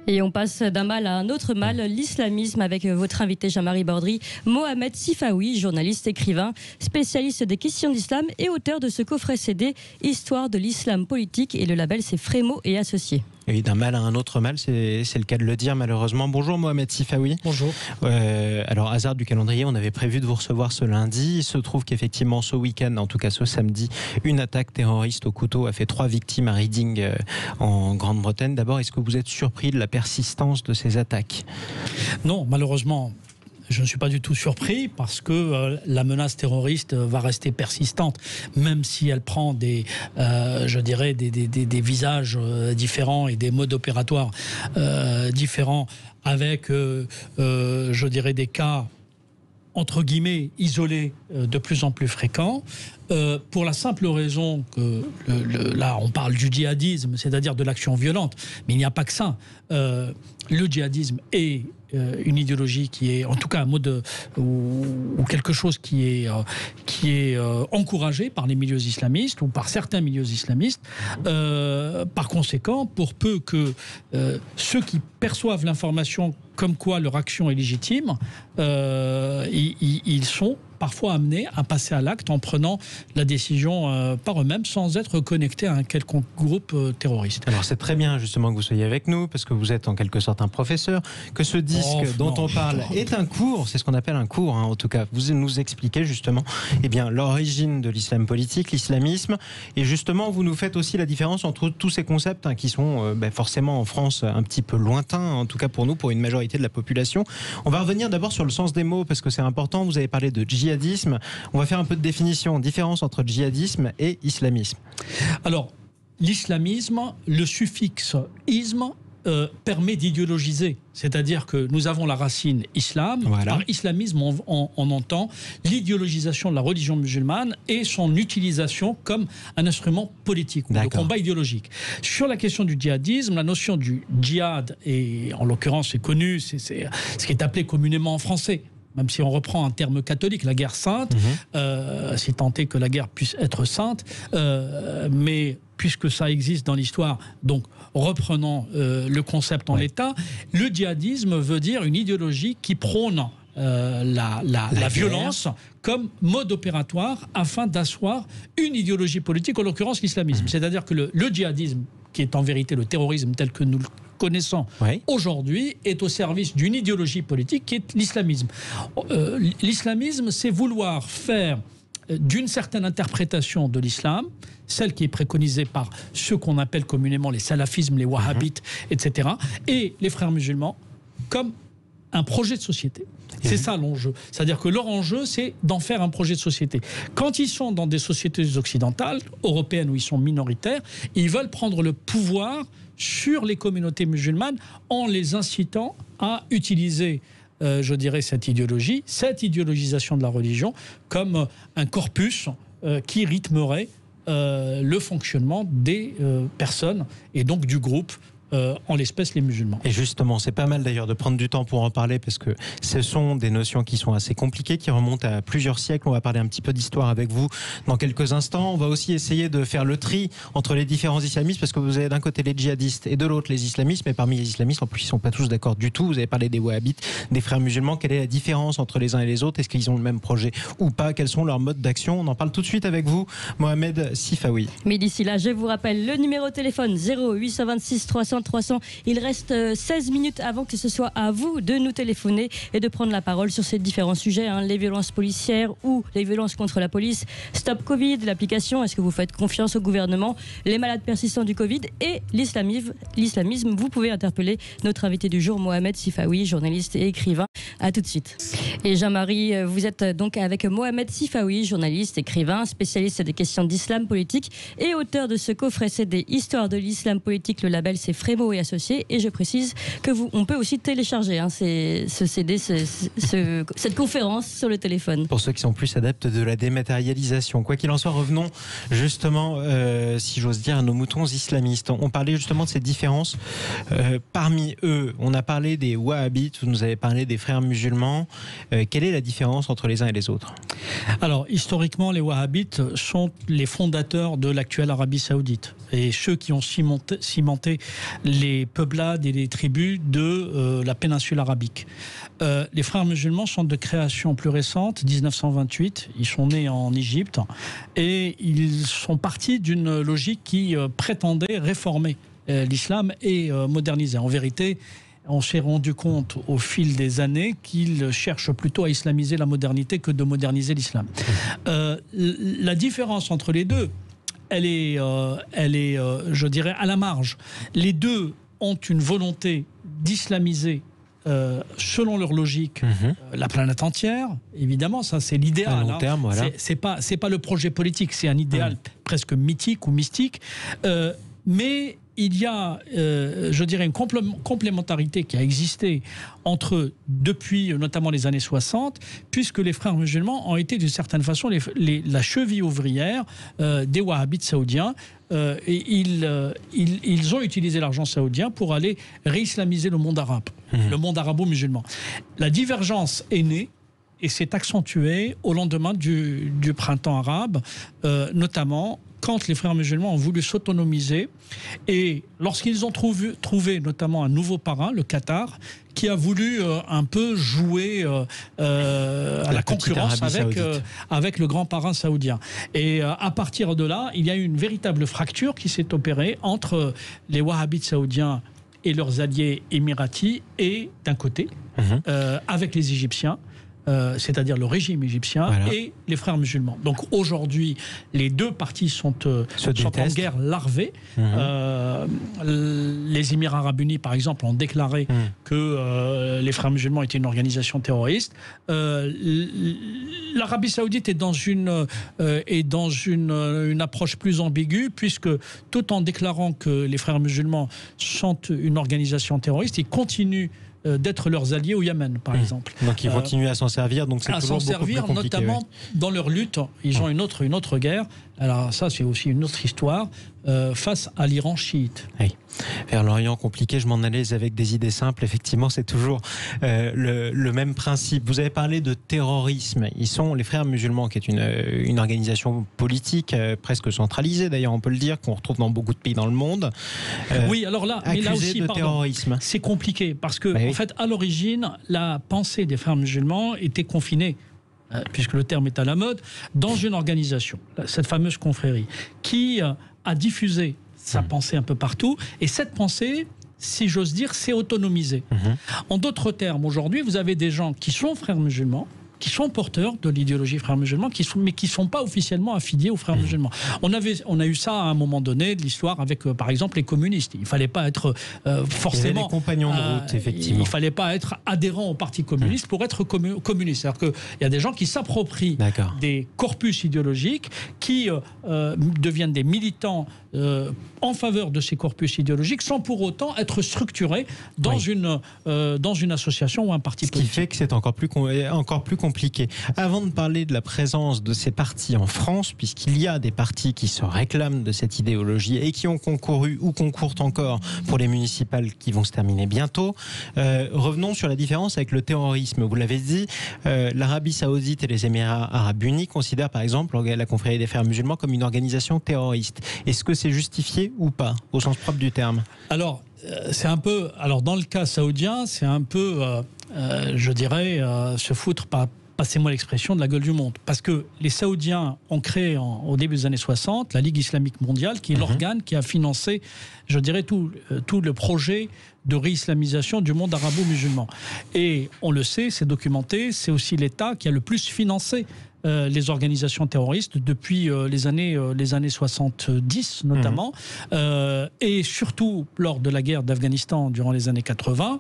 Et on passe d'un mal à un autre mal, l'islamisme, avec votre invité Jean-Marie Bordry, Mohamed Sifaoui, journaliste, écrivain, spécialiste des questions d'islam et auteur de ce coffret CD Histoire de l'islam politique, et le label c'est Frémaux et Associés. Et d'un mal à un autre mal, c'est le cas de le dire malheureusement. Bonjour Mohamed Sifaoui. Bonjour. Alors, hasard du calendrier, on avait prévu de vous recevoir ce lundi. Il se trouve qu'effectivement ce week-end, en tout cas ce samedi, une attaque terroriste au couteau a fait 3 victimes à Reading en Grande-Bretagne. D'abord, est-ce que vous êtes surpris de la persistance de ces attaques ? Non, malheureusement, je ne suis pas du tout surpris parce que la menace terroriste va rester persistante, même si elle prend des visages différents et des modes opératoires différents, avec, des cas entre guillemets isolés de plus en plus fréquents. Pour la simple raison que là on parle du djihadisme, c'est-à-dire de l'action violente, mais il n'y a pas que ça. Le djihadisme est une idéologie qui est, en tout cas un mode ou quelque chose qui est encouragé par les milieux islamistes ou par certains milieux islamistes. Par conséquent, pour peu que ceux qui perçoivent l'information comme quoi leur action est légitime, ils sont parfois amenés à passer à l'acte en prenant la décision par eux-mêmes sans être connectés à un quelconque groupe terroriste. Alors c'est très bien justement que vous soyez avec nous parce que vous êtes en quelque sorte un professeur, que ce disque dont on parle est un cours, c'est ce qu'on appelle un cours en tout cas. Vous nous expliquez justement l'origine de l'islam politique, l'islamisme, et justement vous nous faites aussi la différence entre tous ces concepts qui sont forcément en France un petit peu lointains, en tout cas pour nous, pour une majorité de la population. On va revenir d'abord sur le sens des mots parce que c'est important. Vous avez parlé de djihadisme. On va faire un peu de définition, différence entre djihadisme et islamisme. Alors, l'islamisme, le suffixe isme permet d'idéologiser. C'est-à-dire que nous avons la racine islam. Voilà. Par islamisme, on entend l'idéologisation de la religion musulmane et son utilisation comme un instrument politique, de combat idéologique. Sur la question du djihadisme, la notion du djihad, et en l'occurrence c'est connu, c'est ce qui est appelé communément en français, même si on reprend un terme catholique, la guerre sainte, si tant est que la guerre puisse être sainte, mais puisque ça existe dans l'histoire, donc reprenons le concept en l'état, le djihadisme veut dire une idéologie qui prône la violence comme mode opératoire afin d'asseoir une idéologie politique, en l'occurrence l'islamisme. C'est-à-dire que le djihadisme, qui est en vérité le terrorisme tel que nous le connaissons aujourd'hui, est au service d'une idéologie politique qui est l'islamisme. L'islamisme, c'est vouloir faire d'une certaine interprétation de l'islam, celle qui est préconisée par ceux qu'on appelle communément les salafismes, les wahhabites, etc., et les frères musulmans, comme un projet de société. C'est ça l'enjeu. C'est-à-dire que leur enjeu, c'est d'en faire un projet de société. Quand ils sont dans des sociétés occidentales, européennes, où ils sont minoritaires, ils veulent prendre le pouvoir sur les communautés musulmanes en les incitant à utiliser cette idéologisation de la religion comme un corpus qui rythmerait le fonctionnement des personnes et donc du groupe, en l'espèce les musulmans. Et justement, c'est pas mal d'ailleurs de prendre du temps pour en parler parce que ce sont des notions qui sont assez compliquées, qui remontent à plusieurs siècles. On va parler un petit peu d'histoire avec vous dans quelques instants. On va aussi essayer de faire le tri entre les différents islamistes parce que vous avez d'un côté les djihadistes et de l'autre les islamistes, mais parmi les islamistes, en plus, ils ne sont pas tous d'accord du tout. Vous avez parlé des wahhabites, des frères musulmans. Quelle est la différence entre les uns et les autres? Est-ce qu'ils ont le même projet ou pas? Quels sont leurs modes d'action? On en parle tout de suite avec vous, Mohamed Sifaoui. Mais d'ici là, je vous rappelle le numéro de téléphone 0826 300 300. Il reste 16 minutes avant que ce soit à vous de nous téléphoner et de prendre la parole sur ces différents sujets, les violences policières ou les violences contre la police, Stop Covid, l'application, est-ce que vous faites confiance au gouvernement, les malades persistants du Covid et l'islamisme. Vous pouvez interpeller notre invité du jour, Mohamed Sifaoui, journaliste et écrivain. À tout de suite. Et Jean-Marie, vous êtes donc avec Mohamed Sifaoui, journaliste, écrivain, spécialiste des questions d'islam politique et auteur de ce coffret CD Histoire de l'islam politique. Le label c'est Frémaux et Associés, et je précise que on peut aussi télécharger ce CD, cette conférence sur le téléphone. Pour ceux qui sont plus adeptes de la dématérialisation. Quoi qu'il en soit, revenons justement, si j'ose dire, à nos moutons islamistes. On parlait justement de ces différences. Parmi eux, on a parlé des wahhabites, vous nous avez parlé des frères musulmans. Quelle est la différence entre les uns et les autres? Alors, historiquement, les wahhabites sont les fondateurs de l'actuelle Arabie Saoudite. Et ceux qui ont cimenté les peuplades et les tribus de la péninsule arabique. Les frères musulmans sont de création plus récente, 1928. Ils sont nés en Égypte et ils sont partis d'une logique qui prétendait réformer l'islam et moderniser. En vérité, on s'est rendu compte au fil des années qu'ils cherchent plutôt à islamiser la modernité que de moderniser l'islam. La différence entre les deux, elle est, je dirais, à la marge. Les deux ont une volonté d'islamiser selon leur logique, la planète entière. Évidemment, ça c'est l'idéal. À long terme, voilà. C'est pas le projet politique, c'est un idéal presque mythique ou mystique. Mais il y a, je dirais, une complémentarité qui a existé entre depuis notamment les années 60, puisque les frères musulmans ont été d'une certaine façon la cheville ouvrière des wahhabites saoudiens. Et ils ont utilisé l'argent saoudien pour aller réislamiser le monde arabe, le monde arabo-musulman. La divergence est née et s'est accentuée au lendemain du printemps arabe, notamment quand les frères musulmans ont voulu s'autonomiser et lorsqu'ils ont trouvé notamment un nouveau parrain, le Qatar, qui a voulu un peu jouer à la concurrence avec le grand parrain saoudien. Et à partir de là, il y a eu une véritable fracture qui s'est opérée entre les wahhabites saoudiens et leurs alliés émiratis et d'un côté, avec les Égyptiens, c'est-à-dire le régime égyptien, et les frères musulmans. Donc aujourd'hui, les deux parties sont en guerre larvée. Les Émirats arabes unis, par exemple, ont déclaré que les frères musulmans étaient une organisation terroriste. L'Arabie saoudite est dans une approche plus ambiguë, puisque tout en déclarant que les frères musulmans sont une organisation terroriste, ils continuent d'être leurs alliés au Yémen, par exemple. Donc ils continuent à s'en servir, donc c'est toujours beaucoup plus compliqué. Notamment dans leur lutte, ils ont une autre guerre. Alors ça, c'est aussi une autre histoire face à l'Iran chiite. Oui. Vers l'Orient compliqué, je m'en allais avec des idées simples. Effectivement, c'est toujours le même principe. Vous avez parlé de terrorisme. Ils sont les frères musulmans, qui est une organisation politique presque centralisée, d'ailleurs, on peut le dire, qu'on retrouve dans beaucoup de pays dans le monde. Oui, alors là, mais là aussi, terrorisme. C'est compliqué parce que, en fait, à l'origine, la pensée des frères musulmans était confinée, puisque le terme est à la mode, dans une organisation, cette fameuse confrérie, qui a diffusé sa pensée un peu partout, et cette pensée, si j'ose dire, s'est autonomisée. En d'autres termes, aujourd'hui, vous avez des gens qui sont frères musulmans, qui sont porteurs de l'idéologie frères musulmans, mais qui ne sont pas officiellement affiliés aux frères musulmans. On a eu ça à un moment donné de l'histoire avec, par exemple, les communistes. Il ne fallait pas être forcément... les compagnons de route, effectivement. Il ne fallait pas être adhérent au parti communiste pour être communiste. C'est-à-dire qu'il y a des gens qui s'approprient des corpus idéologiques, qui deviennent des militants en faveur de ces corpus idéologiques, sans pour autant être structurés dans une association ou un parti politique. Ce qui fait que c'est encore plus compliqué. Avant de parler de la présence de ces partis en France, puisqu'il y a des partis qui se réclament de cette idéologie et qui ont concouru ou concourent encore pour les municipales qui vont se terminer bientôt, revenons sur la différence avec le terrorisme. Vous l'avez dit, l'Arabie saoudite et les Émirats arabes unis considèrent par exemple la confrérie des frères musulmans comme une organisation terroriste. Est-ce que c'est justifié ou pas, au sens propre du terme? Alors, c'est un peu... Alors, dans le cas saoudien, c'est un peu... je dirais, se foutre, passez-moi l'expression, de la gueule du monde. Parce que les Saoudiens ont créé au début des années 60 la Ligue islamique mondiale, qui est l'organe qui a financé, je dirais, tout le projet de réislamisation du monde arabo-musulman. Et on le sait, c'est documenté, c'est aussi l'État qui a le plus financé les organisations terroristes depuis les années 70 notamment, et surtout lors de la guerre d'Afghanistan durant les années 80.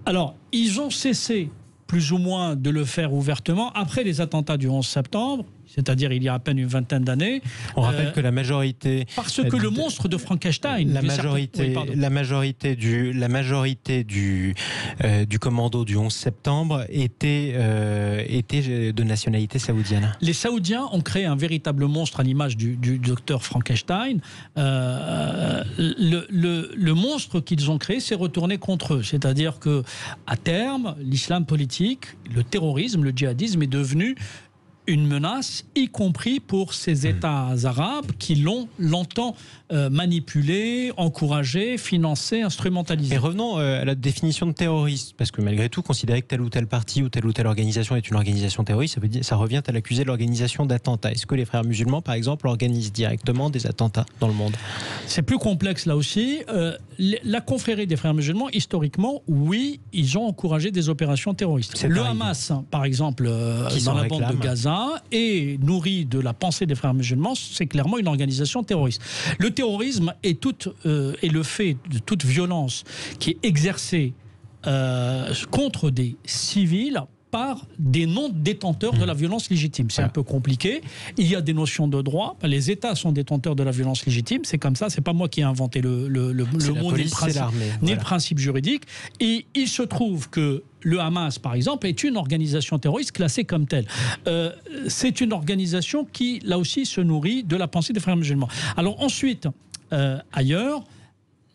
Alors, ils ont cessé plus ou moins de le faire ouvertement après les attentats du 11 septembre, c'est-à-dire il y a à peine une vingtaine d'années. On rappelle que la majorité... Parce que le monstre de Frankenstein... La majorité du commando du 11 septembre était de nationalité saoudienne. Les Saoudiens ont créé un véritable monstre à l'image du docteur Frankenstein. Le monstre qu'ils ont créé s'est retourné contre eux. C'est-à-dire qu'à terme, l'islam politique, le terrorisme, le djihadisme est devenu une menace, y compris pour ces États arabes qui l'ont longtemps manipulé, encouragé, financé, instrumentalisé. Et revenons à la définition de terroriste, parce que malgré tout, considérer que tel ou tel parti ou telle organisation est une organisation terroriste, ça revient à l'accuser de l'organisation d'attentats. Est-ce que les frères musulmans, par exemple, organisent directement des attentats dans le monde? C'est plus complexe là aussi. La confrérie des frères musulmans, historiquement, oui, ils ont encouragé des opérations terroristes. Le Hamas, par exemple, dans la bande de Gaza, est nourri de la pensée des frères musulmans, c'est clairement une organisation terroriste. Le terrorisme est le fait de toute violence qui est exercée contre des civils par des non-détenteurs de la violence légitime. C'est un peu compliqué. Il y a des notions de droit. Les États sont détenteurs de la violence légitime. C'est comme ça. C'est pas moi qui ai inventé le mot ni le principe juridique. Et il se trouve que le Hamas, par exemple, est une organisation terroriste classée comme telle. C'est une organisation qui, là aussi, se nourrit de la pensée des frères musulmans. Alors ensuite, ailleurs,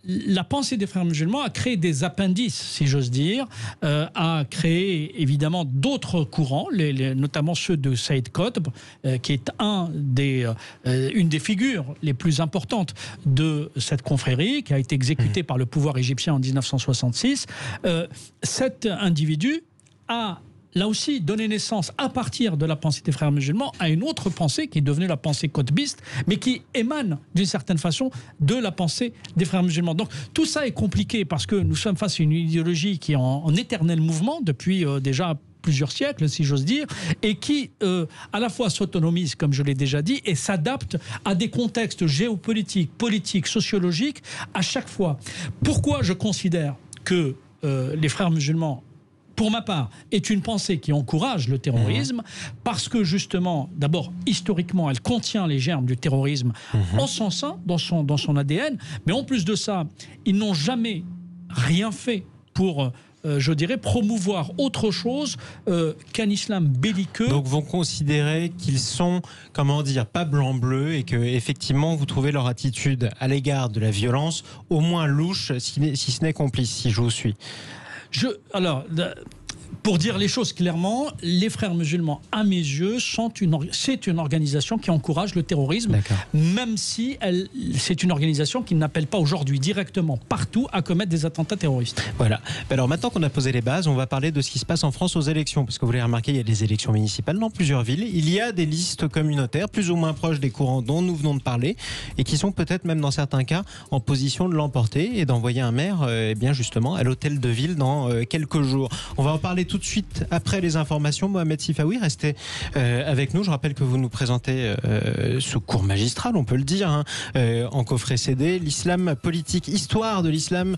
la pensée des frères musulmans a créé des appendices, si j'ose dire, a créé évidemment d'autres courants, notamment ceux de Saïd Qutb, qui est une des figures les plus importantes de cette confrérie, qui a été exécutée par le pouvoir égyptien en 1966. Cet individu a là aussi donné naissance, à partir de la pensée des frères musulmans, à une autre pensée qui est devenue la pensée qutbiste, mais qui émane d'une certaine façon de la pensée des frères musulmans. Donc tout ça est compliqué parce que nous sommes face à une idéologie qui est en éternel mouvement depuis déjà plusieurs siècles, si j'ose dire, et qui à la fois s'autonomise, comme je l'ai déjà dit, et s'adapte à des contextes géopolitiques, politiques, sociologiques, à chaque fois. Pourquoi je considère que les frères musulmans, pour ma part, est une pensée qui encourage le terrorisme, parce que justement, d'abord, historiquement, elle contient les germes du terrorisme en son sein, dans son ADN, mais en plus de ça, ils n'ont jamais rien fait pour je dirais, promouvoir autre chose qu'un islam belliqueux. Donc vous considérez qu'ils sont, comment dire, pas blanc-bleu, et que effectivement vous trouvez leur attitude à l'égard de la violence au moins louche, si ce n'est complice, si je vous suis. Pour dire les choses clairement, les frères musulmans, à mes yeux, c'est une organisation qui encourage le terrorisme, même si c'est une organisation qui n'appelle pas aujourd'hui directement partout à commettre des attentats terroristes. Voilà. Alors maintenant qu'on a posé les bases, on va parler de ce qui se passe en France aux élections, parce que vous l'avez remarqué, il y a des élections municipales dans plusieurs villes. Il y a des listes communautaires plus ou moins proches des courants dont nous venons de parler, et qui sont peut-être même dans certains cas en position de l'emporter et d'envoyer un maire, bien justement, à l'hôtel de ville dans quelques jours. On va en parler tout de suite après les informations. Mohamed Sifawi, restez avec nous. Je rappelle que vous nous présentez ce cours magistral, on peut le dire, en coffret CD, l'islam politique, histoire de l'islam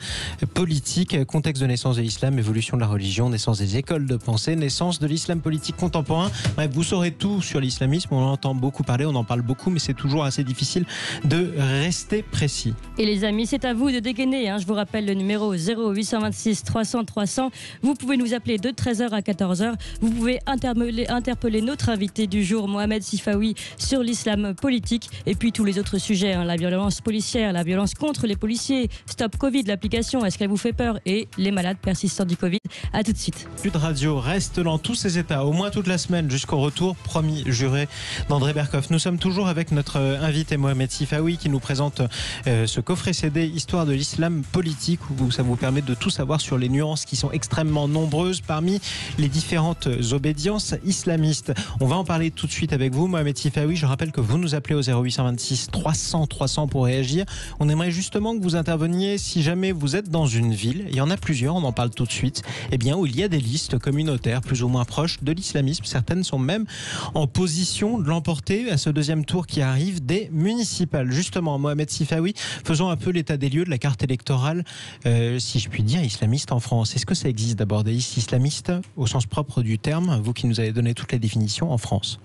politique, contexte de naissance de l'islam, évolution de la religion, naissance des écoles de pensée, naissance de l'islam politique contemporain. Bref, vous saurez tout sur l'islamisme. On en entend beaucoup parler, on en parle beaucoup, mais c'est toujours assez difficile de rester précis. Et les amis, c'est à vous de dégainer. Je vous rappelle le numéro 0826 300 300. Vous pouvez nous appeler de 13h à 14h. Vous pouvez interpeller notre invité du jour, Mohamed Sifawi, sur l'islam politique et puis tous les autres sujets, la violence policière, la violence contre les policiers, Stop Covid, l'application, est-ce qu'elle vous fait peur, et les malades persistants du Covid. À tout de suite. Sud Radio reste dans tous ses états, au moins toute la semaine, jusqu'au retour, promis, juré, d'André Berkoff. Nous sommes toujours avec notre invité Mohamed Sifawi qui nous présente ce coffret CD Histoire de l'islam politique, où ça vous permet de tout savoir sur les nuances qui sont extrêmement nombreuses parmi les différentes obédiences islamistes. On va en parler tout de suite avec vous, Mohamed Sifawi. Je rappelle que vous nous appelez au 0826 300 300 pour réagir. On aimerait justement que vous interveniez si jamais vous êtes dans une ville, il y en a plusieurs, on en parle tout de suite, où il y a des listes communautaires plus ou moins proches de l'islamisme. Certaines sont même en position de l'emporter à ce deuxième tour qui arrive des municipales. Justement, Mohamed Sifawi, faisons un peu l'état des lieux de la carte électorale, si je puis dire, islamiste en France. Est-ce que ça existe d'abord des listes islamistes au sens propre du terme, vous qui nous avez donné toutes les définitions en France?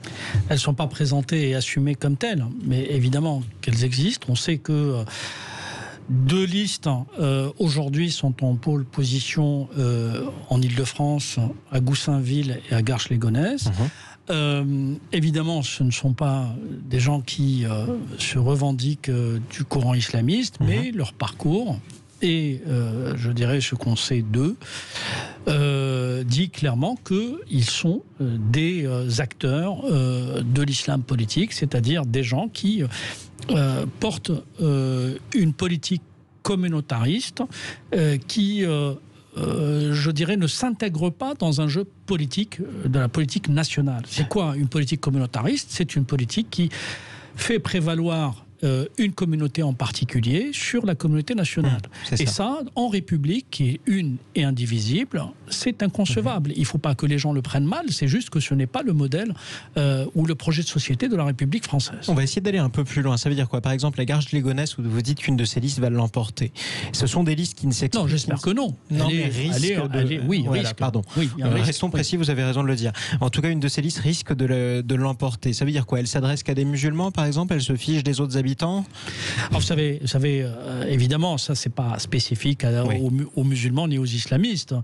Elles ne sont pas présentées et assumées comme telles, mais évidemment qu'elles existent. On sait que deux listes aujourd'hui sont en pôle position en Île-de-France, à Goussainville et à Garches-les-Gonesse. Évidemment, ce ne sont pas des gens qui se revendiquent du courant islamiste, mais leur parcours et je dirais ce qu'on sait d'eux dit clairement qu'ils sont des acteurs de l'islam politique, c'est-à-dire des gens qui portent une politique communautariste qui, je dirais, ne s'intègre pas dans un jeu politique, de la politique nationale. C'est quoi une politique communautariste? C'est une politique qui fait prévaloir une communauté en particulier sur la communauté nationale. Et ça, en République, qui est une et indivisible, c'est inconcevable. Il ne faut pas que les gens le prennent mal, c'est juste que ce n'est pas le modèle ou le projet de société de la République française. On va essayer d'aller un peu plus loin. Ça veut dire quoi? Par exemple, la Garde Légonesse, où vous dites qu'une de ces listes va l'emporter. Ce sont des listes qui ne s'expliquent pas. Non, j'espère que non. Non, mais risque. Oui, voilà, risque. Pardon. Oui, restons précis, vous avez raison de le dire. En tout cas, une de ces listes risque de l'emporter. Ça veut dire quoi? Elle s'adresse qu'à des musulmans, par exemple? Elle se fiche des autres habitants? Alors, vous savez évidemment, ça c'est pas spécifique aux musulmans ni aux islamistes.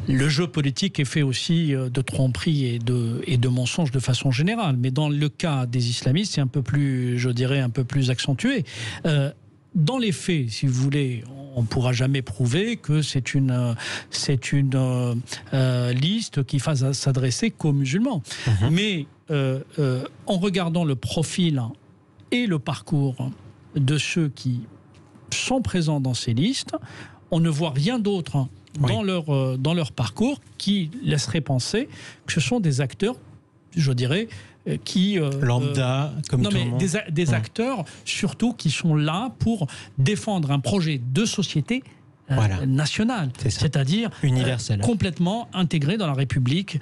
Le jeu politique est fait aussi de tromperies et de mensonges de façon générale. Mais dans le cas des islamistes, c'est un peu plus, je dirais, un peu plus accentué. Dans les faits, si vous voulez, on ne pourra jamais prouver que c'est une liste qui fasse s'adresser qu'aux musulmans. Mais en regardant le profil et le parcours de ceux qui sont présents dans ces listes, on ne voit rien d'autre dans leur parcours qui laisserait penser que ce sont des acteurs, je dirais, qui... lambda, comme tout le monde. Des acteurs, surtout, qui sont là pour défendre un projet de société nationale, c'est-à-dire universel, complètement intégré dans la République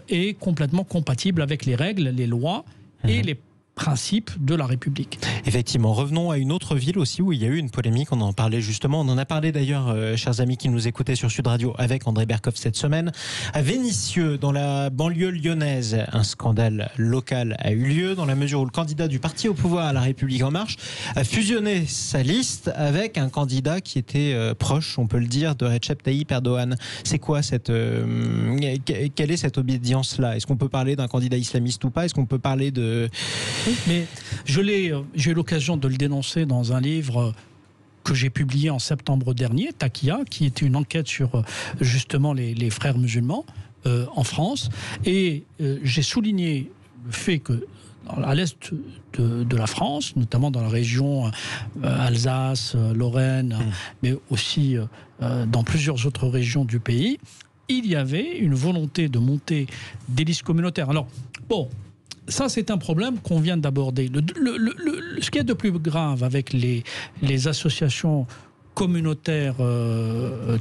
et complètement compatible avec les règles, les lois et les principes de la République. Effectivement, revenons à une autre ville aussi où il y a eu une polémique, on en parlait justement, on en a parlé d'ailleurs, chers amis qui nous écoutaient sur Sud Radio avec André Berkoff cette semaine. À Vénissieux, dans la banlieue lyonnaise, un scandale local a eu lieu dans la mesure où le candidat du parti au pouvoir à La République En Marche a fusionné sa liste avec un candidat qui était proche, on peut le dire, de Recep Tayyip Erdogan. C'est quoi quelle est cette obédience-là? Est-ce qu'on peut parler d'un candidat islamiste ou pas? Est-ce qu'on peut parler de... Mais j'ai eu l'occasion de le dénoncer dans un livre que j'ai publié en septembre dernier, Takia, qui était une enquête sur justement les frères musulmans en France. Et j'ai souligné le fait que à l'est de la France, notamment dans la région Alsace, Lorraine, mais aussi dans plusieurs autres régions du pays, il y avait une volonté de monter des listes communautaires. Alors, bon... Ça, c'est un problème qu'on vient d'aborder. Ce qui est de plus grave avec les associations communautaires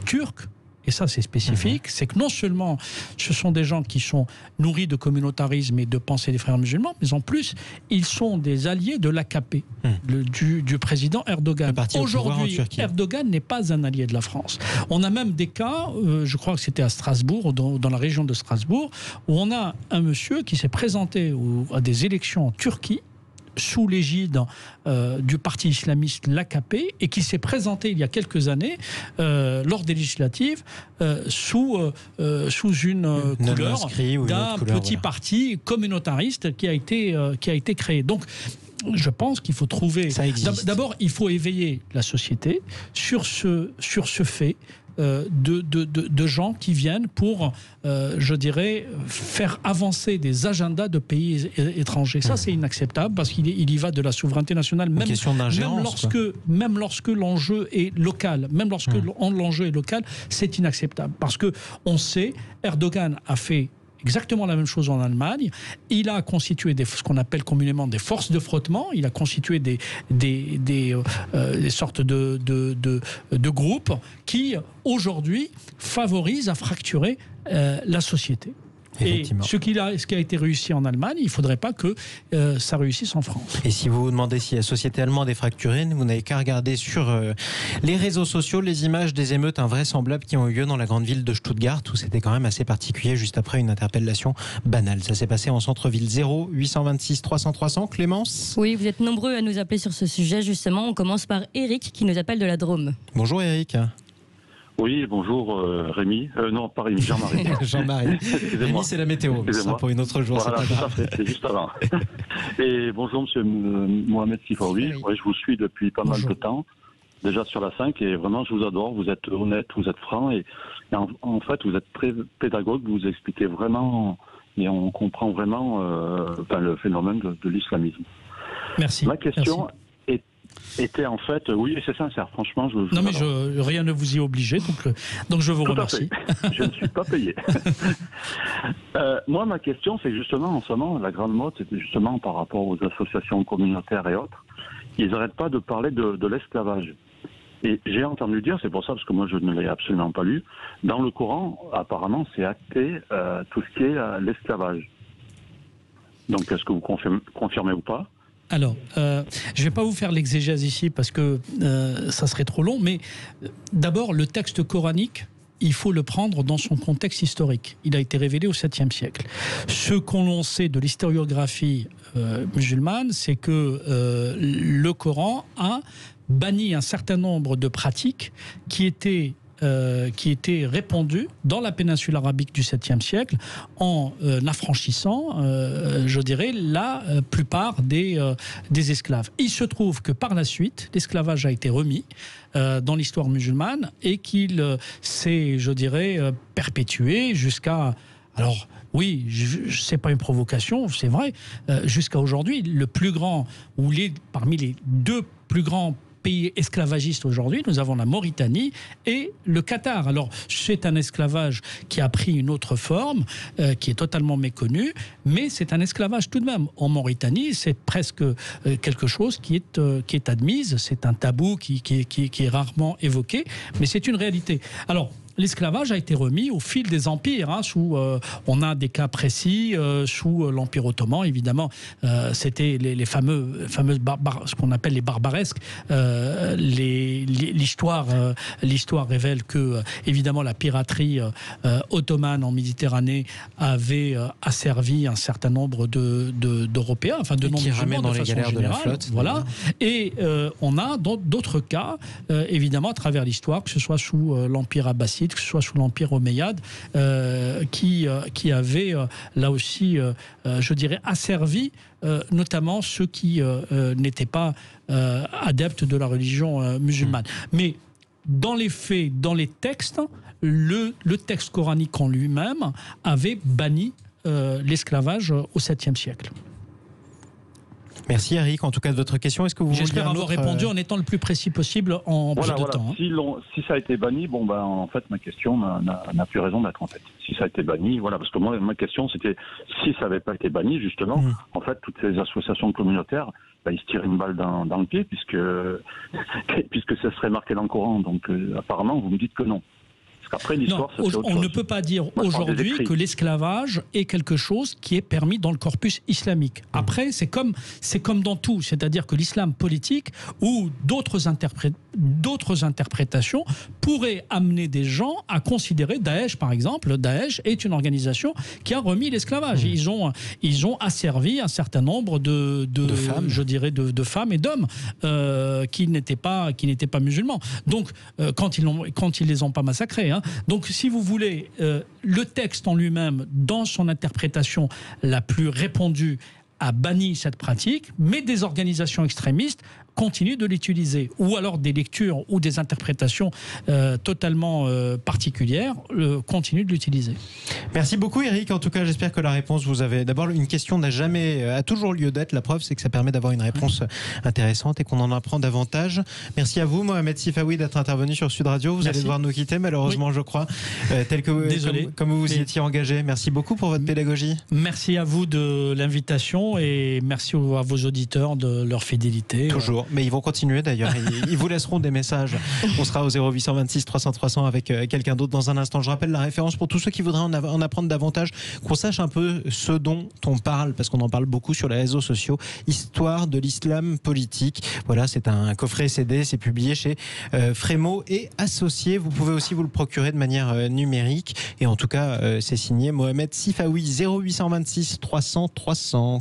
turques, et ça c'est spécifique, c'est que non seulement ce sont des gens qui sont nourris de communautarisme et de pensée des frères musulmans, mais en plus, ils sont des alliés de l'AKP, du président Erdogan. Aujourd'hui, Erdogan n'est pas un allié de la France. On a même des cas, je crois que c'était à Strasbourg, dans la région de Strasbourg, où on a un monsieur qui s'est présenté à des élections en Turquie, sous l'égide du parti islamiste l'AKP, et qui s'est présenté il y a quelques années lors des législatives sous une couleur d'un petit parti communautariste qui a été créé. Donc je pense qu'il faut trouver... D'abord, il faut éveiller la société sur ce fait de gens qui viennent pour, je dirais, faire avancer des agendas de pays étrangers. Ça, c'est inacceptable parce qu'il y va de la souveraineté nationale, même lorsque l'enjeu est local. Même lorsque l'enjeu est local, c'est inacceptable. Parce que on sait, Erdogan a fait exactement la même chose en Allemagne. Il a constitué ce qu'on appelle communément des forces de frottement. Il a constitué des sortes de groupes qui, aujourd'hui, favorisent à fracturer la société. Et ce qui a été réussi en Allemagne, il ne faudrait pas que ça réussisse en France. Et si vous vous demandez si la société allemande est fracturée, vous n'avez qu'à regarder sur les réseaux sociaux les images des émeutes invraisemblables qui ont eu lieu dans la grande ville de Stuttgart, où c'était quand même assez particulier juste après une interpellation banale. Ça s'est passé en centre-ville. 0826 300 300. Clémence? Oui, vous êtes nombreux à nous appeler sur ce sujet, justement. On commence par Eric qui nous appelle de la Drôme. Bonjour Eric. Oui, bonjour Rémi. Non, pas Rémi, Jean-Marie. Jean-Marie. Rémi, c'est la météo. Ce sera pour une autre jour. Voilà, tout à fait, c'est juste avant. Et bonjour Monsieur Mohamed Sifaoui. Oui. Je vous suis depuis pas mal de temps. déjà sur la 5, et vraiment, je vous adore. Vous êtes honnête, vous êtes franc, et en fait, vous êtes très pédagogue, vous expliquez vraiment, et on comprend vraiment le phénomène de l'islamisme. Merci. Ma question était en fait, oui, c'est sincère, franchement. Non, mais rien ne vous y oblige, donc je vous remercie. Je ne suis pas payé. Moi, ma question, c'est justement, en ce moment, la grande mode, c'était justement par rapport aux associations communautaires et autres. Ils n'arrêtent pas de parler de l'esclavage. Et j'ai entendu dire, c'est pour ça, parce que moi je ne l'ai absolument pas lu, dans le Coran, apparemment, c'est acté tout ce qui est l'esclavage. Donc, est-ce que vous confirmez ou pas ? Alors, je ne vais pas vous faire l'exégèse ici parce que ça serait trop long, mais d'abord, le texte coranique, il faut le prendre dans son contexte historique. Il a été révélé au 7e siècle. Ce qu'on sait de l'historiographie musulmane, c'est que le Coran a banni un certain nombre de pratiques qui étaient répandues dans la péninsule arabique du 7e siècle en affranchissant, je dirais, la plupart des esclaves. Il se trouve que par la suite, l'esclavage a été remis dans l'histoire musulmane et qu'il s'est, je dirais, perpétué jusqu'à... Alors, oui, c'est pas une provocation, c'est vrai. Jusqu'à aujourd'hui, le plus grand, parmi les deux plus grands pays esclavagistes aujourd'hui, nous avons la Mauritanie et le Qatar. Alors, c'est un esclavage qui a pris une autre forme, qui est totalement méconnue, mais c'est un esclavage tout de même. En Mauritanie, c'est presque quelque chose qui est admise, c'est un tabou qui est rarement évoqué, mais c'est une réalité. Alors, l'esclavage a été remis au fil des empires. On a des cas précis sous l'Empire ottoman, évidemment. C'était les fameuses ce qu'on appelle les barbaresques. L'histoire révèle que, évidemment, la piraterie ottomane en Méditerranée avait asservi un certain nombre d'Européens, enfin de non-musulmans de façon générale. De la flotte, voilà. Et on a d'autres cas, évidemment, à travers l'histoire, que ce soit sous l'Empire abbasside, que ce soit sous l'Empire omeyyade, qui avait là aussi, je dirais, asservi notamment ceux qui n'étaient pas adeptes de la religion musulmane. Mais dans les faits, dans les textes, le texte coranique en lui-même avait banni l'esclavage au 7e siècle. Merci Eric, en tout cas de votre question. Est-ce que vous J'espère avoir répondu en étant le plus précis possible en peu de temps. Si ça a été banni, en fait ma question n'a plus raison d'être en fait. Si ça a été banni, voilà, parce que moi ma question c'était si ça n'avait pas été banni justement, en fait toutes ces associations communautaires, ils se tirent une balle dans le pied puisque ça serait marqué dans le Coran. Donc apparemment vous me dites que non. Après, non, on ne peut pas dire aujourd'hui que l'esclavage est quelque chose qui est permis dans le corpus islamique. Après, c'est comme dans tout, c'est-à-dire que l'islam politique ou d'autres interprétations pourraient amener des gens à considérer Daesh, par exemple. Daesh est une organisation qui a remis l'esclavage. Ils ont asservi un certain nombre de femmes, je dirais, de femmes et d'hommes qui n'étaient pas musulmans. Donc, quand ils les ont pas massacrés. Donc, si vous voulez, le texte en lui-même, dans son interprétation la plus répandue, a banni cette pratique, mais des organisations extrémistes continuent de l'utiliser. Ou alors des lectures ou des interprétations totalement particulières continuent de l'utiliser. Merci beaucoup Eric. En tout cas, j'espère que la réponse vous avez... D'abord, une question a toujours lieu d'être. La preuve, c'est que ça permet d'avoir une réponse intéressante et qu'on en apprend davantage. Merci à vous, Mohamed Sifawi, d'être intervenu sur Sud Radio. Vous allez devoir nous quitter, malheureusement, je crois, Désolé. Comme vous y étiez engagé. Merci beaucoup pour votre pédagogie. Merci à vous de l'invitation et merci à vos auditeurs de leur fidélité. Toujours. Mais ils vont continuer d'ailleurs. Ils vous laisseront des messages. On sera au 0826 300 300 avec quelqu'un d'autre dans un instant. Je rappelle la référence pour tous ceux qui voudraient en apprendre davantage, qu'on sache un peu ce dont on parle, parce qu'on en parle beaucoup sur les réseaux sociaux. Histoire de l'islam politique. Voilà, c'est un coffret CD. C'est publié chez Frémaux et Associés. Vous pouvez aussi vous le procurer de manière numérique. Et en tout cas, c'est signé Mohamed Sifawi. 0826 300 300.